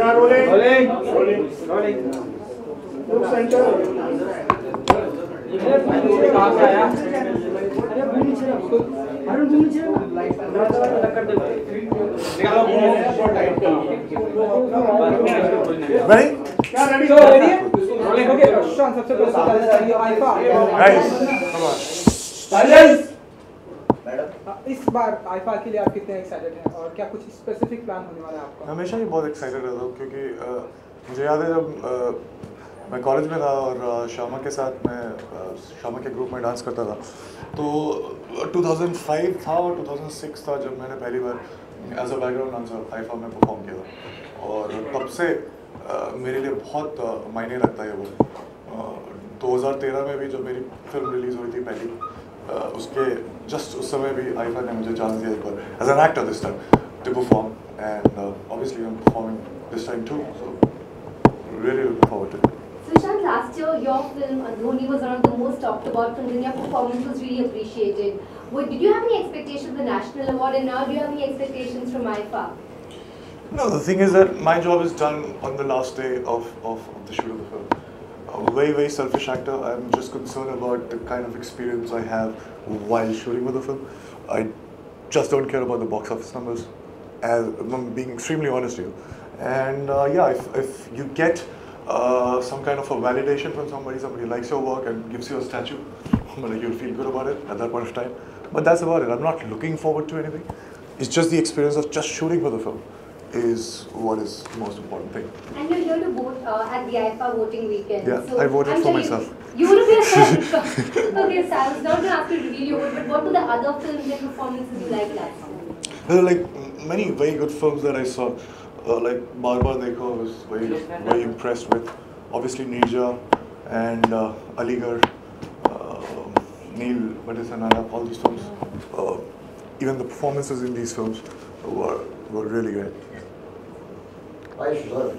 Camera rolling. Rolling. Look center. कहाँ से आया? अरे घूम चला। अरे घूम चला। Ready? क्या ready? So ready? Rolling. Okay. Sushant सबसे पहले सवाल है IIFA. Guys, come on. Silence. इस बार IIFA के लिए आप कितने एक्साइटेड हैं और क्या कुछ स्पेसिफिक प्लान होने वाला है आपका? हमेशा ही बहुत एक्साइटेड रहता हूँ क्योंकि मुझे याद है जब मैं कॉलेज में था और शामा के साथ मैं शामा के ग्रुप में डांस करता था तो 2005 था और 2006 था जब मैंने पहली बार as a background dancer IIFA में परफॉर्म किया था और तब से मेरे लिए बहुत मायने रखता है वो 2013 में भी जब मेरी फिल्म रिलीज़ हुई थी पहली उसके जस्ट उस समय भी IIFA ने मुझे चांस दिया एक बार as an actor this time to perform and obviously I am performing this time too so really looking forward to it. Sushant, last year your film Dhoni was one of the most talked about films and your performance was really appreciated. Did you have any expectations for the national award and now do you have any expectations from IIFA? No, the thing is that my job is done on the last day of the shoot of the film. Very selfish actor. I'm just concerned about the kind of experience I have while shooting with the film. I just don't care about the box office numbers. As I'm being extremely honest with you. And yeah, if you get some kind of a validation from somebody likes your work and gives you a statue, you'll feel good about it at that point of time. But that's about it. I'm not looking forward to anything. It's just the experience of just shooting for the film is what is the most important thing. And you're here to vote at the IIFA voting weekend. Yeah, so I voted I'm for sure myself. You would have yourself. Okay, so I was not going to ask you to reveal your vote, but what were the other films and performances you liked last year? There are like many very good films that I saw. Like Bar Bar Dekho, I was very impressed with. Obviously Mirza and Aligarh, Neil, Bhatt, all these films. Even the performances in these films were really great. Hi Sushant,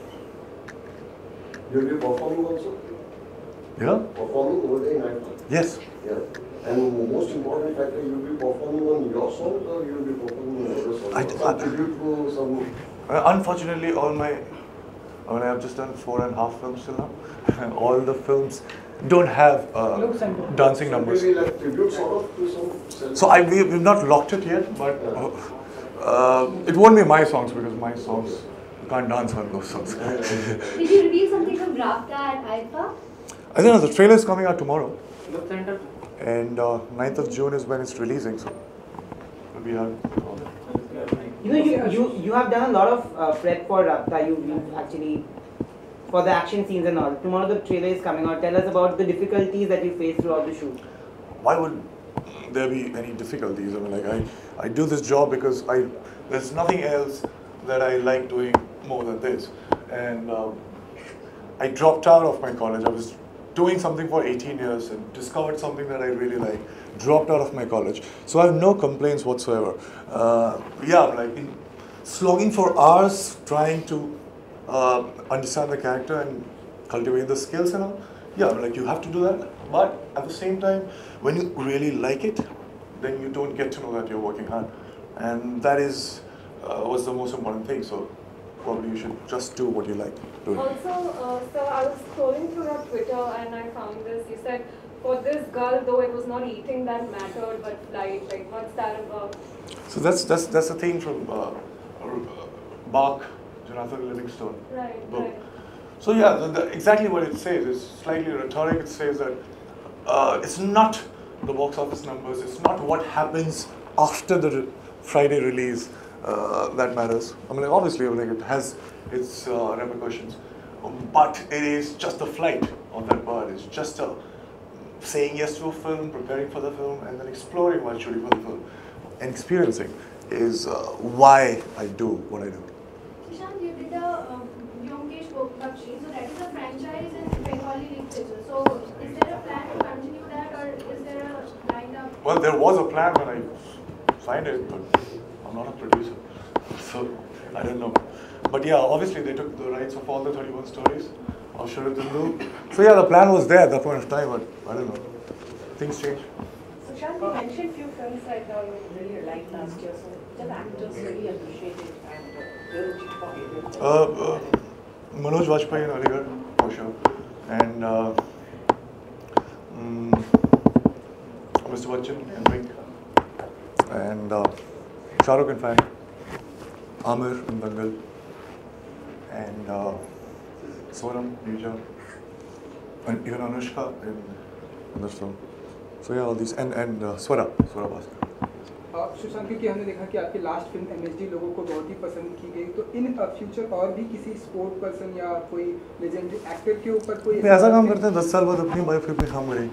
you'll be performing also? Yeah? Performing over there in IIFA? Yes. Yeah. And most important factor, you'll be performing on your songs or you'll be performing on other songs? Some tribute to some... Unfortunately, I've just done 4.5 films till now. All the films don't have dancing numbers. Maybe like tribute sort of to some... So we've not locked it yet, but it won't be my songs because my songs can't dance on those songs. Did you reveal something from Rafta at IIFA? I think the trailer is coming out tomorrow. Look center. And 9th of June is when it's releasing, so we have... You have done a lot of prep for Rafta. You've actually for the action scenes and all. Tomorrow the trailer is coming out. Tell us about the difficulties that you faced throughout the shoot. Why would there be any difficulties? I mean, like I do this job because there's nothing else that I like doing more than this. And I dropped out of my college. I was doing something for 18 years and discovered something that I really like. Dropped out of my college. So I have no complaints whatsoever. Yeah, like slogging for hours trying to understand the character and cultivate the skills and all. Yeah, like you have to do that. But at the same time, when you really like it, then you don't get to know that you're working hard. And that is was the most important thing. So probably you should just do what you like doing. Also, so I was scrolling through your Twitter and I found this. You said, for this girl, though it was not eating that mattered, but flight. Like, what's that about? So that's the thing from Bach, Jonathan Livingstone book. Right. So yeah, exactly what it says is slightly rhetoric. It says that it's not the box office numbers. It's not what happens after the Friday release that matters. I mean, obviously, it has its repercussions, but it is just the flight of that bird. It's just saying yes to a film, preparing for the film, and then exploring while shooting for the film, and experiencing is why I do what I do. Sushant, you did the Vyomkesh Bakshi, so that is a franchise in Bengali literature. So is there a plan to continue that, or is there a lined up? Well, there was a plan when I signed it, but I'm not a producer, so I don't know. But yeah, obviously they took the rights of all the 31 stories of Shurut Hindu. So yeah, the plan was there at that point of time, but I don't know. Things change. Sushant, you mentioned few films that you really liked last year, so the actors really appreciated and Manoj Vajpayee in Aligarh, for sure. And Mr. Bachchan in Pink. And Shah Rukh in Fan. Amir in Dangal. And Sonam, Mirza. And even Anushka in this film. So yeah, all these. And Swara Bhaskar. Sushant, क्योंकि हमने देखा कि आपकी last film MSD लोगों को बहुत ही पसंद की गई, तो इन फ्यूचर और भी किसी स्पोर्ट पर्सन या कोई लेजेंडरी एक्टर के ऊपर कोई ऐसा काम करते हैं 10 साल बाद अपनी बायोपिक पे काम करेंगे।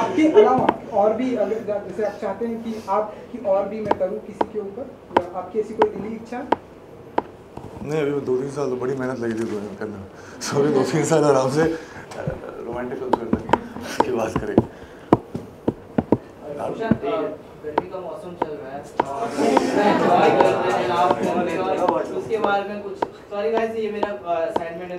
आपके अलावा और भी अगर जैसे आप चाहते हैं कि आपकी और भी मैं करूँ किसी के ऊपर, या आपकी ऐसी कोई दिली इच्छा? नहीं, अभी 2-3 साल तो बड़ी मेहनत लगी थी दोनों करने में, सो अभी 2-3 साल आराम से रोमांटिक फिल्म करते हैं, उसकी बात करेंगे। गर्मी का मौसम चल रहा है और उसके बारे में कुछ सॉरी गाइस, ये मेरा असाइनमेंट है।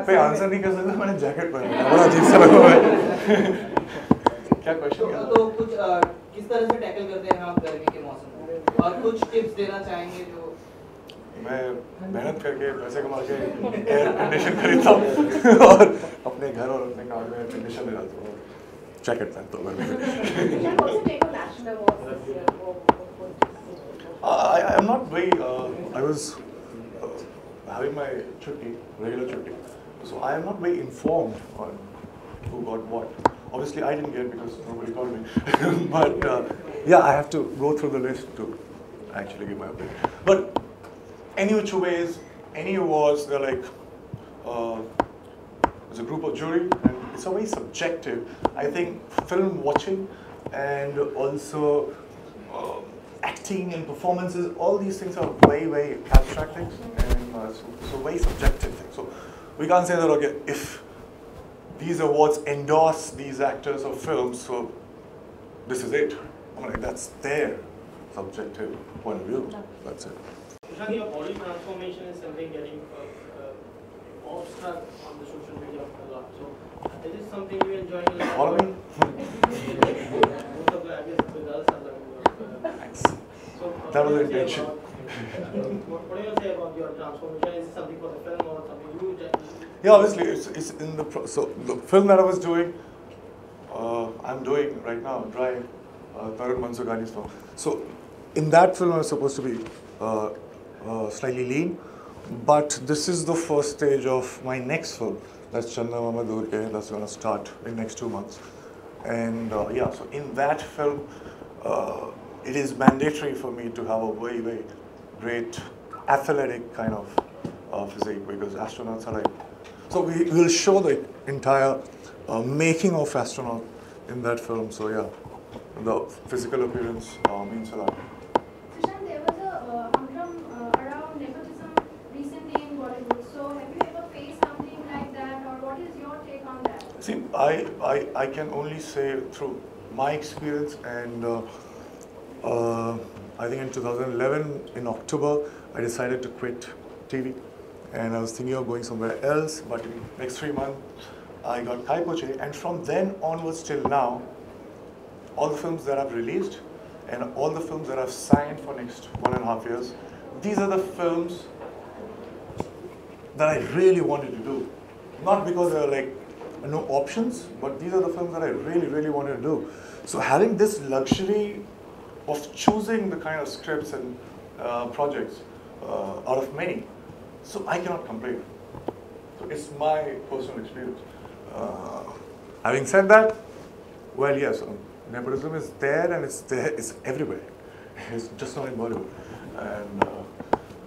पे आंसर नहीं कर सकता, मैंने जैकेट पहना है, बड़ा अजीब सा लगा है। क्या क्वेश्चन है? तो कुछ किस तरह से टैकल करते हैं आप गर्मी के मौसम में, और कुछ टिप्स देना चाहेंगे जो? मैं मेहनत करके पैसे कमा के एयर कंडीशन खरीदता हूँ और अपने घर और अपने कार में एयर कंडीशन ले जाता हूँ, जैकेट पहनता हूँ। I am not very. I was having my regular chutti, so I am not very informed on who got what. Obviously, I didn't get because nobody called me. But yeah, I have to go through the list to actually give my opinion. But any which ways, any awards, they're like, there's a group of jury, and it's a very subjective. I think film watching and also acting and performances, all these things are very, very abstract things, and so very subjective things. So we can't say that, okay, if these awards endorse these actors or films, so this is it. I'm like, that's their subjective point of view. That's it. Sushant, your body transformation is something getting obstruct on the social media a lot. So, is this something you enjoy a lot? Follow me? Most of the, I guess, the girls are like, Thanks. So, That was the intention. What do you say about your transformation? Is it something for the film or something you? Yeah, obviously, it's in the so the film that I was doing, I'm doing right now, Drive, Tarun Mansukhani's film. So, in that film, I was supposed to be slightly lean, but this is the first stage of my next film. That's Channa Mama Durke. That's going to start in next 2 months, and yeah. So in that film, it is mandatory for me to have a very, very great athletic kind of physique, because astronauts are like. So we will show the entire making of astronaut in that film. So yeah, the physical appearance means a lot. Sushant, there was a humdrum around nepotism recently in Bollywood. So have you ever faced something like that, or what is your take on that? See, I can only say through my experience, and I think in 2011 in October I decided to quit TV. And I was thinking of going somewhere else, but in the next 3 months, I got Kai Poche, and from then onwards till now, all the films that I've released, and all the films that I've signed for next 1.5 years, these are the films that I really wanted to do. Not because there are like no options, but these are the films that I really, really wanted to do. So having this luxury of choosing the kind of scripts and projects out of many, so I cannot complain. So it's my personal experience. Having said that, well, yes, nepotism is there, and it's there. It's everywhere. It's just not in Bollywood. And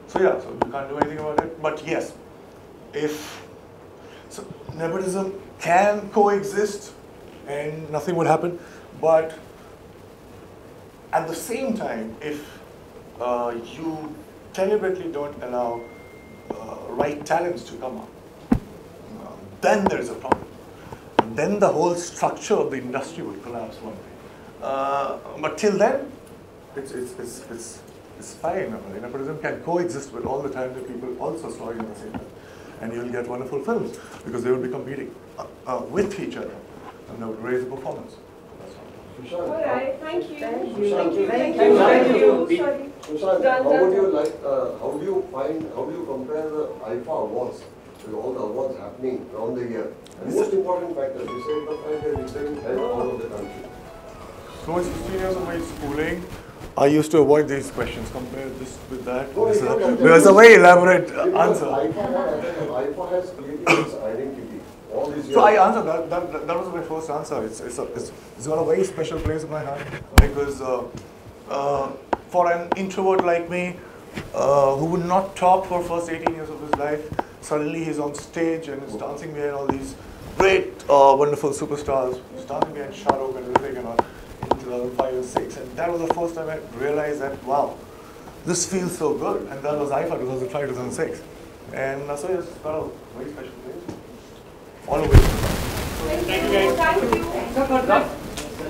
so yeah, so you can't do anything about it. But yes, if so, nepotism can coexist, and nothing would happen. But at the same time, if you deliberately don't allow right talents to come up, then there is a problem. Then the whole structure of the industry would collapse one day. But till then, it's fine. Nepotism can coexist with all the talented people also starring in the same time, and you'll get wonderful films because they will be competing with each other, and they would raise the performance. All right, thank you. Thank you. Thank you. Thank you. Sorry. Sushant, how would you like, how do you compare the IIFA awards with all the awards happening around the year? And most important factor, you said the fact that it's being held all over the country. So in 16 years of my schooling, I used to avoid these questions. Compare this with that. No, There's a very elaborate answer. IIFA has created its identity all these years. So I answered that. That was my first answer. It's got a very special place in my heart because for an introvert like me, who would not talk for first 18 years of his life, suddenly he's on stage and is dancing behind all these great, wonderful superstars. He's dancing behind Shah Rukh and Hrithik and all in 2005 or 6, and that was the first time I realized that wow, this feels so good. And that was IIFA 2005, 2006, and so it's got a very special place. All the way. Thank you. Thank you.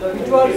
Which was